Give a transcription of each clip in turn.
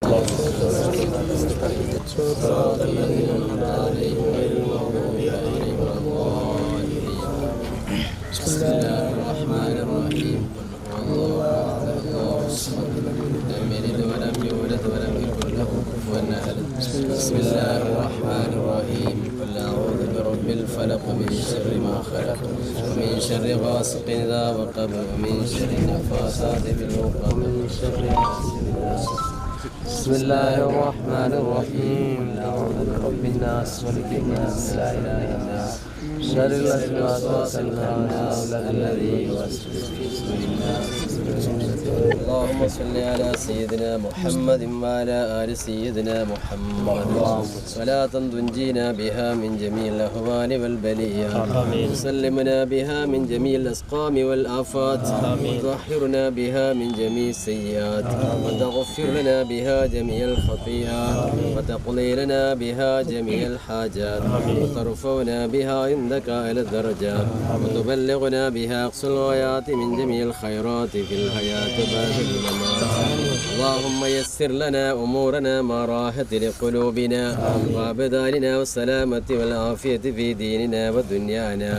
بسم الله الرحمن الرحيم قل أعوذ برب الفلق من شر ما خلق ومن شر غاسق إذا وقب ومن شر النفاثات في العقد ومن شر حاسد إذا حسد. بسم الله الرحمن الرحيم قل أعوذ برب الناس ملك الناس لا إله إلا الناس شر الوسواس الخناس الذي يوسوس في صدور الناس. اللهم صل على سيدنا محمد وعلى آل سيدنا محمد صلاة تنجينا بها من جميع الأهوال والبليات وسلمنا بها من جميع الأسقام والآفات وتطهرنا بها من جميع السيئات وتغفر لنا بها جميع الخطيئات وتقضي لنا بها جميع الحاجات وترفعنا بها عندك إلى الدرجات وتبلغنا بها أقصى الغايات من جميع الخيرات في الحياة بعد الممات. اللهم يسر لنا أمورنا ما راحت لقلوبنا وأبداننا والسلامة والعافية في ديننا ودنيانا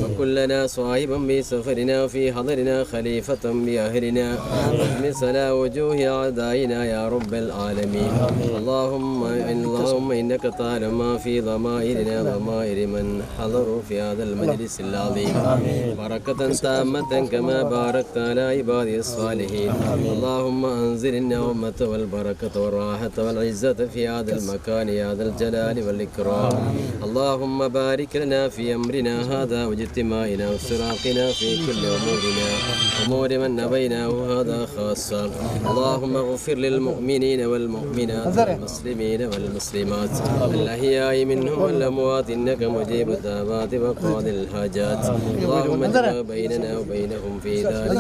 وكلنا صاحبا بسفرنا وفي حضرنا خليفة بأهلنا واغمس على وجوه أعدائنا يا رب العالمين. اللهم إنك تعلم ما في ضمائرنا ضمائر من حضروا في هذا المجلس العظيم بركة تامة كما باركت على عبادي الصالحين. اللهم أنزل النعمة والبركة والراحة والعزة في هذا المكان يا ذا الجلال والإكرام. اللهم بارك لنا في أمرنا هذا واجتماعنا وافتراقنا في كل أمور من نبيناه هذا خاصة. اللهم اغفر للمؤمنين والمؤمنات والمسلمين والمسلمات الأحياء منهم والأموات إنك مجيب الدعوات وقاضي الحاجات. اللهم اجمع بيننا وبينهم في ذلك.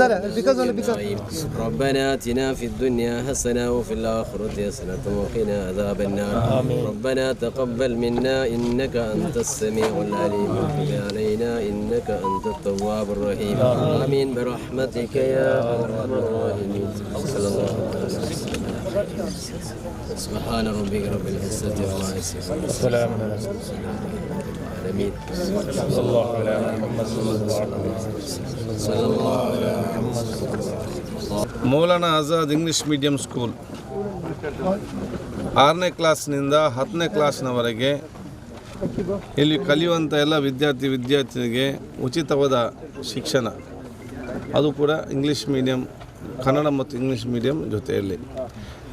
ربنا آتنا في الدنيا حسنة وفي الآخرة حسنة وقنا عذاب النار. ربنا تقبل منا إنك أنت السميع العليم وتب علينا إنك أنت التواب الرحيم. آمين برحمتك يا أرحم الراحمين. صلى الله عليه وسلم. سبحان ربك رب العزة عما يصفون والسلام على العالمين. صلى الله على محمد صلى الله على محمد. Maulana Azad English medium school 6ನೇ ಕ್ಲಾಸ್ನಿಂದ 10ನೇ ಕ್ಲಾಸ್ನವರೆಗೆ ಇಲ್ಲಿ ಕಲಿಯುವಂಥ ಎಲ್ಲ ವಿದ್ಯಾರ್ಥಿನಿಗೆ ಉಚಿತವಾದ ಶಿಕ್ಷಣ, ಅದು ಕೂಡ ಇಂಗ್ಲೀಷ್ ಮೀಡಿಯಂ, ಕನ್ನಡ ಮತ್ತು ಇಂಗ್ಲೀಷ್ ಮೀಡಿಯಂ ಜೊತೆಯಲ್ಲಿ.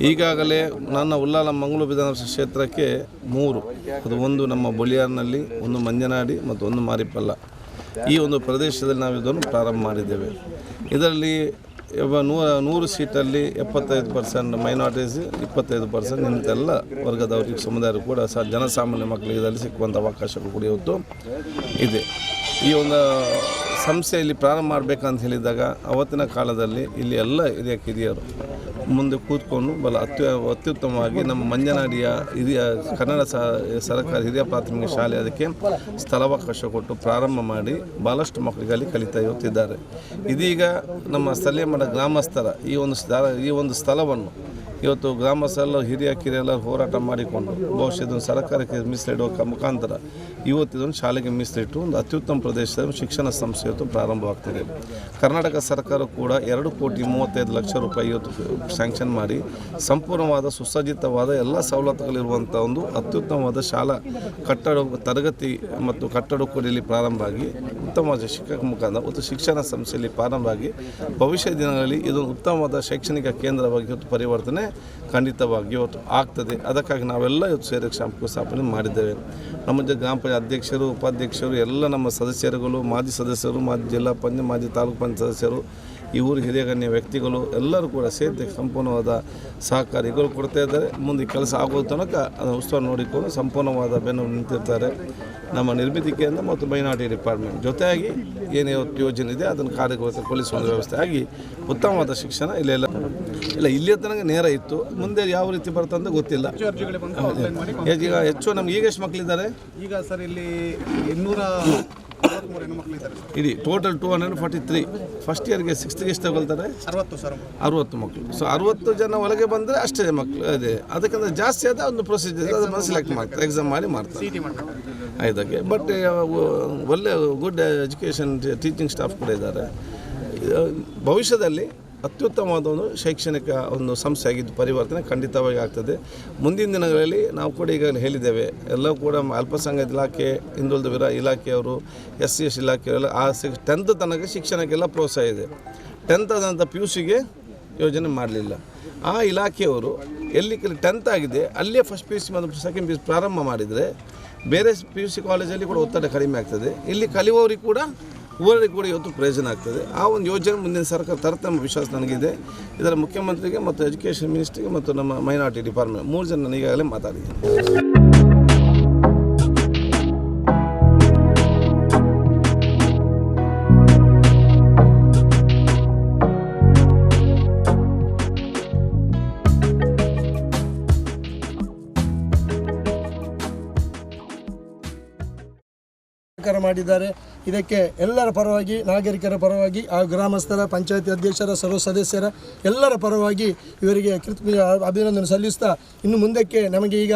ಈಗಾಗಲೇ ನನ್ನ ಉಳ್ಳಾಲ ಮಂಗಳೂರು ವಿಧಾನಸಭಾ ಕ್ಷೇತ್ರಕ್ಕೆ 3, ಅದು ಒಂದು ನಮ್ಮ ಬೊಲಿಯಾರ್ನಲ್ಲಿ, ಒಂದು ಮಂಜನಾಡಿ ಮತ್ತು ಒಂದು ಮಾರಿಪಲ್ಲ, ಈ ಒಂದು ಪ್ರದೇಶದಲ್ಲಿ ನಾವು ಇದನ್ನು ಪ್ರಾರಂಭ ಮಾಡಿದ್ದೇವೆ. ಇದರಲ್ಲಿ 100 ಸೀಟಲ್ಲಿ 75% ಮೈನಾರಿಟೀಸ್, 25% ಇಂತೆಲ್ಲ ವರ್ಗದವರಿಗೆ ಸಮುದಾಯರು ಕೂಡ ಜನಸಾಮಾನ್ಯ ಮಕ್ಕಳಿಗೆ ಇದರಲ್ಲಿ ಸಿಕ್ಕುವಂಥ ಅವಕಾಶಗಳು ಕೂಡ ಇವತ್ತು ಇದೆ. ಈ ಒಂದು ಸಂಸ್ಥೆಯಲ್ಲಿ ಪ್ರಾರಂಭ ಮಾಡಬೇಕಂತ ಹೇಳಿದಾಗ ಅವತ್ತಿನ ಕಾಲದಲ್ಲಿ ಇಲ್ಲಿ ಎಲ್ಲ ಹಿರಿಯರು ಮುಂದೆ ಕೂತ್ಕೊಂಡು ಅತ್ಯುತ್ತಮವಾಗಿ ನಮ್ಮ ಮಂಜನಾಡಿಯ ಕನ್ನಡ ಸರ್ಕಾರಿ ಹಿರಿಯ ಪ್ರಾಥಮಿಕ ಶಾಲೆ ಅದಕ್ಕೆ ಸ್ಥಳಾವಕಾಶ ಕೊಟ್ಟು ಪ್ರಾರಂಭ ಮಾಡಿ ಭಾಳಷ್ಟು ಮಕ್ಕಳಿಗೆ ಅಲ್ಲಿ ಕಲಿತಾ ಇವತ್ತಿದ್ದಾರೆ. ಇದೀಗ ನಮ್ಮ ಸ್ಥಳೀಯ ಮಟ್ಟ ಗ್ರಾಮಸ್ಥರ ಈ ಒಂದು ಸ್ಥಳವನ್ನು ಇವತ್ತು ಗ್ರಾಮಸ್ಥರೆಲ್ಲ ಕಿರಿಯರೆಲ್ಲ ಹೋರಾಟ ಮಾಡಿಕೊಂಡು ಬಹುಶಃ ಇದೊಂದು ಸರ್ಕಾರಕ್ಕೆ ಮೀಸಲಿಡುವ ಮುಖಾಂತರ ಇವತ್ತಿದೊಂದು ಶಾಲೆಗೆ ಮೀಸಲಿಟ್ಟು ಒಂದು ಅತ್ಯುತ್ತಮ ಪ್ರದೇಶದ ಶಿಕ್ಷಣ ಸಂಸ್ಥೆ ಇವತ್ತು ಪ್ರಾರಂಭವಾಗ್ತಿದೆ. ಕರ್ನಾಟಕ ಸರ್ಕಾರ ಕೂಡ 2,35,00,000 ರೂಪಾಯಿ ಇವತ್ತು ಸ್ಯಾಂಕ್ಷನ್ ಮಾಡಿ ಸಂಪೂರ್ಣವಾದ ಸುಸಜ್ಜಿತವಾದ ಎಲ್ಲ ಸವಲತ್ತುಗಳಿರುವಂಥ ಒಂದು ಅತ್ಯುತ್ತಮವಾದ ಶಾಲಾ ಕಟ್ಟಡ, ತರಗತಿ ಮತ್ತು ಕಟ್ಟಡ ಕೂಡ ಇಲ್ಲಿ ಪ್ರಾರಂಭ ಆಗಿ ಉತ್ತಮವಾದ ಶಿಕ್ಷಕ ಮುಖಾಂತರ ಮತ್ತು ಶಿಕ್ಷಣ ಸಂಸ್ಥೆಯಲ್ಲಿ ಪ್ರಾರಂಭ ಆಗಿ ಭವಿಷ್ಯ ದಿನಗಳಲ್ಲಿ ಇದೊಂದು ಉತ್ತಮವಾದ ಶೈಕ್ಷಣಿಕ ಕೇಂದ್ರವಾಗಿ ಇವತ್ತು ಪರಿವರ್ತನೆ ಖಂಡಿತವಾಗಿ ಇವತ್ತು ಆಗ್ತದೆ. ಅದಕ್ಕಾಗಿ ನಾವೆಲ್ಲ ಇವತ್ತು ಸೇರಿ ಶಂಕುಸ್ಥಾಪನೆ ಮಾಡಿದ್ದೇವೆ. ನಮ್ಮ ಗ್ರಾಮ ಪಂಚಾಯತ್ ಅಧ್ಯಕ್ಷರು, ಉಪಾಧ್ಯಕ್ಷರು, ಎಲ್ಲ ನಮ್ಮ ಸದಸ್ಯರುಗಳು, ಮಾಜಿ ಸದಸ್ಯರು, ಮಾಜಿ ಜಿಲ್ಲಾ ಪಂಚಾಯತ್, ಮಾಜಿ ತಾಲೂಕು ಪಂಚಾಯತ್ ಸದಸ್ಯರು, ಈ ಊರು ಹಿರಿಯಗಣ್ಯ ವ್ಯಕ್ತಿಗಳು ಎಲ್ಲರೂ ಕೂಡ ಸೇರಿ ಸಂಪೂರ್ಣವಾದ ಸಹಕಾರಿಗಳು ಕೊಡ್ತಾ ಇದ್ದಾರೆ. ಮುಂದೆ ಕೆಲಸ ಆಗೋದು ತನಕ ಅದನ್ನು ಉತ್ಸವ ನೋಡಿಕೊಂಡು ಸಂಪೂರ್ಣವಾದ ಬೆನ್ನು ನಿಂತಿರ್ತಾರೆ. ನಮ್ಮ ನಿರ್ಮಿತಿ ಕೇಂದ್ರ ಮತ್ತು ಮೈನಾರಿಟಿ ಡಿಪಾರ್ಟ್ಮೆಂಟ್ ಜೊತೆಯಾಗಿ ಏನು ಯೋಜನೆ ಇದೆ ಅದನ್ನು ಕಾರ್ಯಗತಗೊಳಿಸುವ ವ್ಯವಸ್ಥೆ ಆಗಿ ಉತ್ತಮವಾದ ಶಿಕ್ಷಣ ಇಲ್ಲಿಯ ತನಕ ನೇರ ಇತ್ತು. ಮುಂದೆ ಯಾವ ರೀತಿ ಬರ್ತಂತ ಗೊತ್ತಿಲ್ಲ. ಈಗ ಹೆಚ್ಚು ನಮ್ಗೆ ಈಗ ಎಷ್ಟು ಮಕ್ಕಳಿದ್ದಾರೆ? ಈಗ ಸರ್ ಇಲ್ಲಿ 800 ಇಡೀ ಟೋಟಲ್ 243. ಫಸ್ಟ್ ಇಯರ್ಗೆ 6th ಎಷ್ಟು ತಗೊಳ್ತಾರೆ? 60 ಮಕ್ಕಳು. ಸೊ 60 ಜನ ಒಳಗೆ ಬಂದರೆ ಅಷ್ಟೇ ಮಕ್ಕಳು ಅದೇ. ಅದಕ್ಕಿಂತ ಜಾಸ್ತಿ ಆದ ಒಂದು ಪ್ರೊಸೀಜರ್ ಅದನ್ನು ಸೆಲೆಕ್ಟ್ ಮಾಡ್ತಾರೆ, ಎಕ್ಸಾಮ್ ಮಾಡ್ತಾರೆ ಇದಕ್ಕೆ. ಬಟ್ ಒಳ್ಳೆ ಗುಡ್ ಎಜುಕೇಷನ್ ಟೀಚಿಂಗ್ ಸ್ಟಾಫ್ ಕೂಡ ಇದ್ದಾರೆ. ಭವಿಷ್ಯದಲ್ಲಿ ಅತ್ಯುತ್ತಮವಾದ ಒಂದು ಶೈಕ್ಷಣಿಕ ಒಂದು ಸಂಸ್ಥೆಯಾಗಿದ್ದು ಪರಿವರ್ತನೆ ಖಂಡಿತವಾಗಿ ಆಗ್ತದೆ. ಮುಂದಿನ ದಿನಗಳಲ್ಲಿ ನಾವು ಕೂಡ ಈಗಾಗಲೇ ಹೇಳಿದ್ದೇವೆ, ಎಲ್ಲವೂ ಕೂಡ ಅಲ್ಪಸಂಖ್ಯಾತ ಇಲಾಖೆ, ಹಿಂದುಳಿದ ಇಲಾಖೆಯವರು, SC/ST ಇಲಾಖೆಯವರೆಲ್ಲ ಆ 10th ತನಕ ಶಿಕ್ಷಣಕ್ಕೆಲ್ಲ ಪ್ರೋತ್ಸಾಹ ಇದೆ. 10th ಆದಂಥ PUCಗೆ ಯೋಜನೆ ಮಾಡಲಿಲ್ಲ. ಆ ಇಲಾಖೆಯವರು ಎಲ್ಲಿ 10th ಆಗಿದೆ ಅಲ್ಲೇ ಫಸ್ಟ್ PUC ಮತ್ತು ಸೆಕೆಂಡ್ PUC ಪ್ರಾರಂಭ ಮಾಡಿದರೆ ಬೇರೆ PUC ಕಾಲೇಜಲ್ಲಿ ಕೂಡ ಒತ್ತಡ ಕಡಿಮೆ ಆಗ್ತದೆ. ಇಲ್ಲಿ ಕಲಿಯುವವರಿಗೆ ಕೂಡ ಊರಿಗೆ ಕೂಡ ಇವತ್ತು ಪ್ರಯೋಜನ ಆಗ್ತದೆ. ಆ ಒಂದು ಯೋಜನೆ ಮುಂದಿನ ಸರ್ಕಾರ ತರುತ್ತೆ ಎಂಬ ವಿಶ್ವಾಸ ನನಗಿದೆ. ಇದರ ಮುಖ್ಯಮಂತ್ರಿಗೆ ಮತ್ತು ಎಜುಕೇಷನ್ ಮಿನಿಸ್ಟ್ರಿಗೆ ಮತ್ತು ನಮ್ಮ ಮೈನಾರಿಟಿ ಡಿಪಾರ್ಟ್ಮೆಂಟ್ 3 ಜನ ನಾನು ಈಗಾಗಲೇ ಮಾತಾಡಿದ್ದೀನಿ. ಮಾಡಿದ್ದಾರೆ. ಇದಕ್ಕೆ ಎಲ್ಲರ ಪರವಾಗಿ, ನಾಗರಿಕರ ಪರವಾಗಿ, ಆ ಗ್ರಾಮಸ್ಥರ, ಪಂಚಾಯತಿ ಅಧ್ಯಕ್ಷರ, ಸರ್ವ ಸದಸ್ಯರ ಎಲ್ಲರ ಪರವಾಗಿ ಇವರಿಗೆ ಅಭಿನಂದನೆ ಸಲ್ಲಿಸ್ತಾ, ಇನ್ನು ಮುಂದಕ್ಕೆ ನಮಗೆ ಈಗ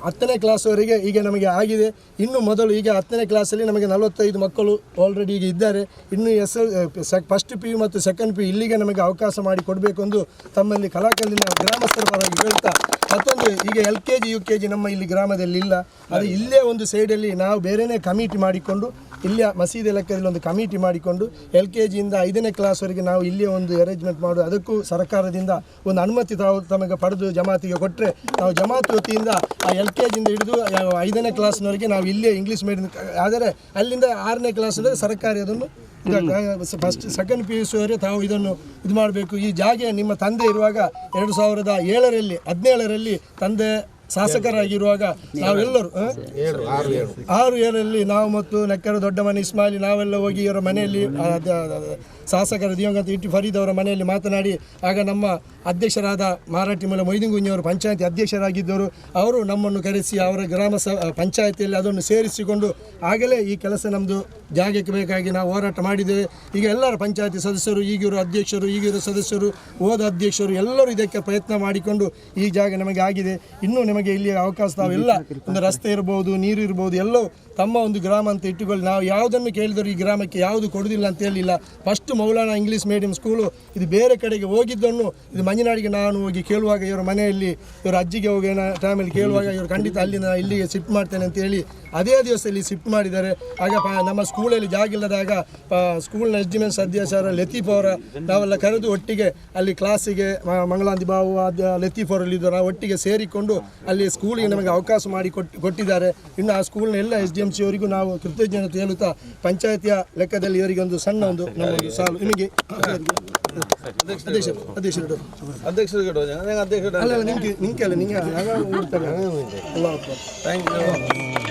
10ನೇ ಕ್ಲಾಸ್ವರೆಗೆ ಈಗ ನಮಗೆ ಆಗಿದೆ. ಇನ್ನು ಮೊದಲು ಈಗ 10ನೇ ಕ್ಲಾಸಲ್ಲಿ ನಮಗೆ 45 ಮಕ್ಕಳು ಆಲ್ರೆಡಿ ಈಗ ಇದ್ದಾರೆ. ಇನ್ನು ಫಸ್ಟ್ PU ಮತ್ತು ಸೆಕೆಂಡ್ PU ಇಲ್ಲಿಗೆ ನಮಗೆ ಅವಕಾಶ ಮಾಡಿ ಕೊಡಬೇಕು ಎಂದು ತಮ್ಮಲ್ಲಿ ಕಲಾಕಂದಿನ ಗ್ರಾಮಸ್ಥರ ಪರವಾಗಿ ಹೇಳ್ತಾ, ಮತ್ತೊಂದು ಈಗ LKG UKG ನಮ್ಮ ಇಲ್ಲಿ ಗ್ರಾಮದಲ್ಲಿ ಇಲ್ಲ. ಅದು ಇಲ್ಲೇ ಒಂದು ಸೈಡಲ್ಲಿ ನಾವು ಬೇರೆಯೇ ಕಮಿಟಿ ಮಾಡಿಕೊಂಡು, ಇಲ್ಲಿಯ ಮಸೀದಿ ಲೆಕ್ಕದಲ್ಲಿ ಒಂದು ಕಮಿಟಿ ಮಾಡಿಕೊಂಡು LKGಯಿಂದ 5ನೇ ಕ್ಲಾಸ್ವರೆಗೆ ನಾವು ಇಲ್ಲೇ ಒಂದು ಅರೇಂಜ್ಮೆಂಟ್ ಮಾಡೋದು. ಅದಕ್ಕೂ ಸರ್ಕಾರದಿಂದ ಒಂದು ಅನುಮತಿ ತಮಗೆ ಪಡೆದು ಜಮಾತಿಗೆ ಕೊಟ್ಟರೆ, ನಾವು ಜಮಾತ್ ವತಿಯಿಂದ ಆ LKGಯಿಂದ ಹಿಡಿದು 5ನೇ ಕ್ಲಾಸ್ನವರೆಗೆ ನಾವು ಇಲ್ಲೇ ಇಂಗ್ಲೀಷ್ ಮೀಡಿಯಂ. ಆದರೆ ಅಲ್ಲಿಂದ 6ನೇ ಕ್ಲಾಸಲ್ಲಿ ಸರ್ಕಾರಿ ಅದನ್ನು ಫಸ್ಟ್ ಸೆಕೆಂಡ್ PUCವರೆಗೆ ತಾವು ಇದನ್ನು ಇದು ಮಾಡಬೇಕು. ಈ ಜಾಗ ನಿಮ್ಮ ತಂದೆ ಇರುವಾಗ 2017ರಲ್ಲಿ ತಂದೆ ಶಾಸಕರಾಗಿರುವಾಗ ನಾವೆಲ್ಲರೂ 6-7ರಲ್ಲಿ ನಾವು ಮತ್ತು ನೆಕ್ಕರ ದೊಡ್ಡ ಮನೆ ಇಸ್ಮಾಯಿಲಿ ನಾವೆಲ್ಲ ಹೋಗಿ ಇವರ ಮನೆಯಲ್ಲಿ ಶಾಸಕರ ದಿವಂಗತ ಇಟಿ ಫರೀದ್ ಅವರ ಮನೆಯಲ್ಲಿ ಮಾತನಾಡಿ, ಆಗ ನಮ್ಮ ಅಧ್ಯಕ್ಷರಾದ ಮಾರಾಟಿ ಮೂಲ ಮೊಯ್ದಿಂಗುಂಜಿಯವರು ಪಂಚಾಯತಿ ಅಧ್ಯಕ್ಷರಾಗಿದ್ದರು. ಅವರು ನಮ್ಮನ್ನು ಕರೆಸಿ ಅವರ ಗ್ರಾಮ ಪಂಚಾಯತಿಯಲ್ಲಿ ಅದನ್ನು ಸೇರಿಸಿಕೊಂಡು ಆಗಲೇ ಈ ಕೆಲಸ ನಮ್ಮದು ಜಾಗಕ್ಕೆ ಬೇಕಾಗಿ ನಾವು ಹೋರಾಟ ಮಾಡಿದ್ದೇವೆ. ಈಗ ಎಲ್ಲರ ಪಂಚಾಯತಿ ಸದಸ್ಯರು, ಈಗಿರೋ ಅಧ್ಯಕ್ಷರು, ಈಗಿರೋ ಸದಸ್ಯರು, ಹೋದ ಅಧ್ಯಕ್ಷರು ಎಲ್ಲರೂ ಇದಕ್ಕೆ ಪ್ರಯತ್ನ ಮಾಡಿಕೊಂಡು ಈ ಜಾಗ ನಮಗೆ ಆಗಿದೆ. ಇನ್ನೂ ನಮಗೆ ಇಲ್ಲಿ ಅವಕಾಶ ತಾವೆಲ್ಲ ಒಂದು ರಸ್ತೆ ಇರ್ಬೋದು, ನೀರು ಇರ್ಬೋದು, ಎಲ್ಲೋ ತಮ್ಮ ಒಂದು ಗ್ರಾಮ ಅಂತ ಇಟ್ಟುಕೊಳ್ಳಿ. ನಾವು ಯಾವುದನ್ನು ಕೇಳಿದರೂ ಈ ಗ್ರಾಮಕ್ಕೆ ಯಾವುದು ಕೊಡೋದಿಲ್ಲ ಅಂತ ಹೇಳಿಲ್ಲ. First Maulana English medium school ಇದು ಬೇರೆ ಕಡೆಗೆ ಹೋಗಿದ್ದನ್ನು ಇದು ಮಂಜನಾಡಿಗೆ ನಾನು ಹೋಗಿ ಕೇಳುವಾಗ, ಇವರ ಮನೆಯಲ್ಲಿ ಇವರ ಅಜ್ಜಿಗೆ ಹೋಗಿ ಟೈಮಲ್ಲಿ ಕೇಳುವಾಗ ಇವರು ಖಂಡಿತ ಅಲ್ಲಿಂದ ಇಲ್ಲಿಗೆ ಶಿಫ್ಟ್ ಮಾಡ್ತೇನೆ ಅಂತ ಹೇಳಿ ಅದೇ ದಿವಸದಲ್ಲಿ ಶಿಫ್ಟ್ ಮಾಡಿದ್ದಾರೆ. ಆಗ ನಮ್ಮ ಸ್ಕೂಲಲ್ಲಿ ಜಾಗ ಇಲ್ಲದಾಗ ಸ್ಕೂಲ್ನ SDMS ಅಧ್ಯಕ್ಷರ ಲತೀಫ್ ಅವರ ನಾವೆಲ್ಲ ಕರೆದು ಒಟ್ಟಿಗೆ ಅಲ್ಲಿ ಕ್ಲಾಸಿಗೆ ಮಂಗಳಾಂದಿ ಬಾವು ಲತೀಫ್ ಅವರಲ್ಲಿದ್ದರು. ನಾವು ಒಟ್ಟಿಗೆ ಸೇರಿಕೊಂಡು ಅಲ್ಲಿ ಸ್ಕೂಲಿಗೆ ನಮಗೆ ಅವಕಾಶ ಮಾಡಿ ಕೊಟ್ಟಿದ್ದಾರೆ. ಇನ್ನು ಆ ಸ್ಕೂಲ್ನ ಎಲ್ಲ SDMC ಅವರಿಗೂ ನಾವು ಕೃತಜ್ಞತೆ ಹೇಳುತ್ತಾ, ಪಂಚಾಯತಿಯ ಲೆಕ್ಕದಲ್ಲಿ ಇವರಿಗೆ ಒಂದು ಸಣ್ಣ ಒಂದು ನಮ್ಮೊಂದು ಸಾಲು ನಿಮಗೆ ಅಧ್ಯಕ್ಷರು ಅಲ್ಲ ನಿಮಗೆ ನಿಂಗೆ ಅಲ್ಲ ನಿಂಗೆ ಥ್ಯಾಂಕ್ ಯು.